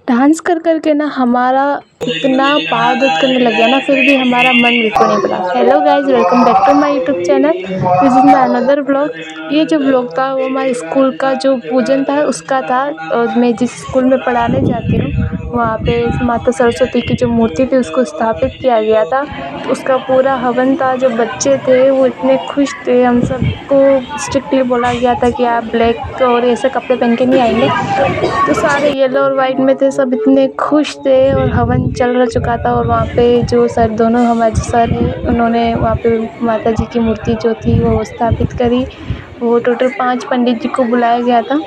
Dance कर कर के ना हमारा इतना पाँव दर्द करने लग गया ना, फिर भी हमारा मन बिल्कुल नहीं बदला। Hello guys, welcome back to my YouTube channel. This is my another blog. ये जो ब्लॉग था वो हमारे स्कूल का जो पूजन था उसका था। और मैं जिस स्कूल में पढ़ाने जाती हूँ वहाँ पे माता सरस्वती की जो मूर्ति थी उसको स्थापित किया गया था। तो उसका पूरा हवन था। जो बच्चे थे वो इतने खुश थे। हम सबको स्ट्रिक्टली बोला गया था कि आप ब्लैक और ऐसे कपड़े पहन के नहीं आएंगे। तो सारे येलो और वाइट में थे, सब इतने खुश थे। और हवन चल चुका था और वहाँ पे जो सर, दोनों हमारे जो सर है, उन्होंने वहाँ पे माता जी की मूर्ति जो थी वो स्थापित करी। वो टोटल 5 पंडित जी को बुलाया गया था।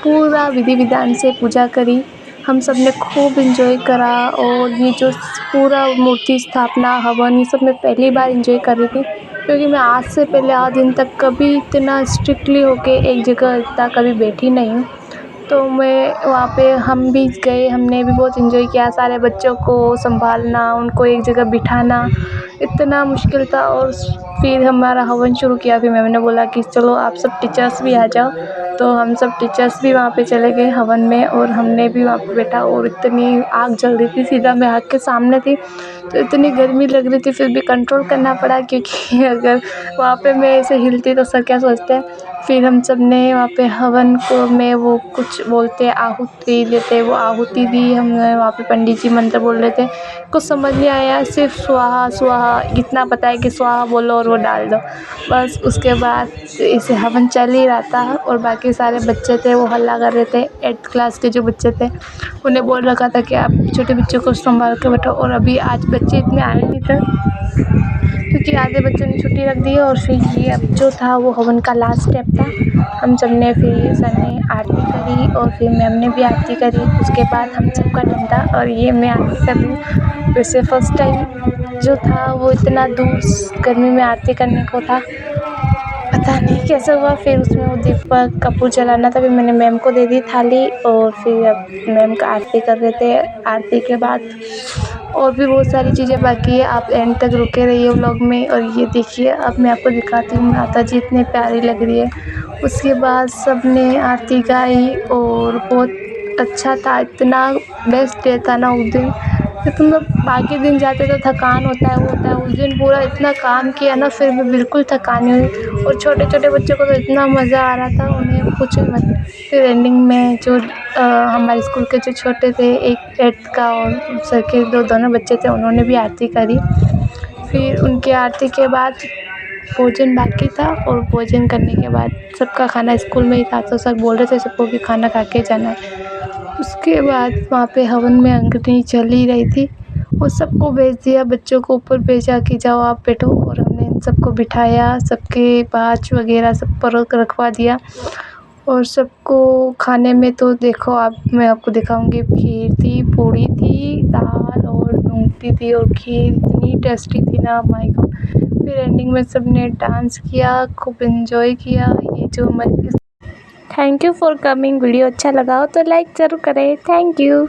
पूरा विधि विधान से पूजा करी। हम सब ने खूब एंजॉय करा। और ये जो पूरा मूर्ति स्थापना हवन ये सब मैं पहली बार एंजॉय कर रही थी, क्योंकि मैं आज से पहले आज दिन तक कभी इतना स्ट्रिक्टली होके एक जगह इतना कभी बैठी नहीं हूँ। तो मैं वहाँ पे हम भी गए, हमने भी बहुत एंजॉय किया। सारे बच्चों को संभालना, उनको एक जगह बिठाना इतना मुश्किल था। और फिर हमारा हवन शुरू किया। फिर मैम ने बोला कि चलो आप सब टीचर्स भी आ जाओ। तो हम सब टीचर्स भी वहाँ पे चले गए हवन में, और हमने भी वहाँ पे बैठा। और इतनी आग जल रही थी, सीधा मैं आग के सामने थी, तो इतनी गर्मी लग रही थी, फिर भी कंट्रोल करना पड़ा, क्योंकि अगर वहाँ पे मैं ऐसे हिलती तो सर क्या सोचते हैं। फिर हम सब ने वहाँ पे हवन को में वो कुछ बोलते हैं आहुति देते, वो आहुति दी हमने। वहाँ पे पंडित जी मंत्र बोल रहे थे, कुछ समझ नहीं आया, सिर्फ स्वाहा स्वाहा इतना पता है कि स्वाहा बोलो और वो डाल दो बस। उसके बाद इसे हवन चल ही रहा था और बाकी सारे बच्चे थे वो हल्ला कर रहे थे। 8th क्लास के जो बच्चे थे उन्हें बोल रखा था कि आप छोटे बच्चों को संभाल के बैठो। और अभी आज बच्चे इतने आए नहीं थे, क्योंकि आधे बच्चों ने छुट्टी रख दी। और फिर ये अब जो था वो हवन का लास्ट स्टेप था। हम सब ने, फिर सर ने आरती करी और फिर मैम ने भी आरती करी। उसके बाद हम सबका टर्न था और ये मैं आरती कर रही हूँ। वैसे फर्स्ट टाइम जो था वो इतना दूर गर्मी में आरती करने को था, पता नहीं कैसे हुआ। फिर उसमें वो दीपक कपूर जलाना था, फिर मैंने मैम को दे दी थाली। और फिर अब मैम का आरती कर रहे थे। आरती के बाद और भी बहुत सारी चीज़ें बाकी है, आप एंड तक रुके रहिए व्लॉग में। और ये देखिए, अब मैं आपको दिखाती हूँ माता जी इतनी प्यारी लग रही है। उसके बाद सब ने आरती गाई और बहुत अच्छा था। इतना बेस्ट डे था ना उस दिन, कि तुम लोग बाकी दिन जाते तो थकान होता है वो होता है। उस दिन पूरा इतना काम किया ना, फिर भी बिल्कुल थकान नहीं हुई। और छोटे छोटे बच्चों को तो इतना मज़ा आ रहा था, उन्हें कुछ मत। फिर एंडिंग में जो हमारे स्कूल के जो छोटे थे, एक 8th का और सर के दोनों बच्चे थे, उन्होंने भी आरती करी। फिर उनकी आरती के बाद भोजन बाकी था। और भोजन करने के बाद सबका खाना स्कूल में ही था, तो सर बोल रहे थे सबको कि खाना खा के जाना है। उसके बाद वहाँ पे हवन में अंगनी चल ही रही थी, वो सबको भेज दिया, बच्चों को ऊपर भेजा कि जाओ आप बैठो। और हमने इन सबको बिठाया, सबके पाँच वगैरह सब पर रखवा दिया। और सबको खाने में तो देखो आप, मैं आपको दिखाऊंगी। खीर थी, पूड़ी थी, दाल और मूंगती थी, और खीर इतनी टेस्टी थी ना, माय गॉड। फिर एंडिंग में सब ने डांस किया, खूब एंजॉय किया। ये जो हमारी, thank you for coming. Video अच्छा लगा हो तो लाइक ज़रूर करें। Thank you.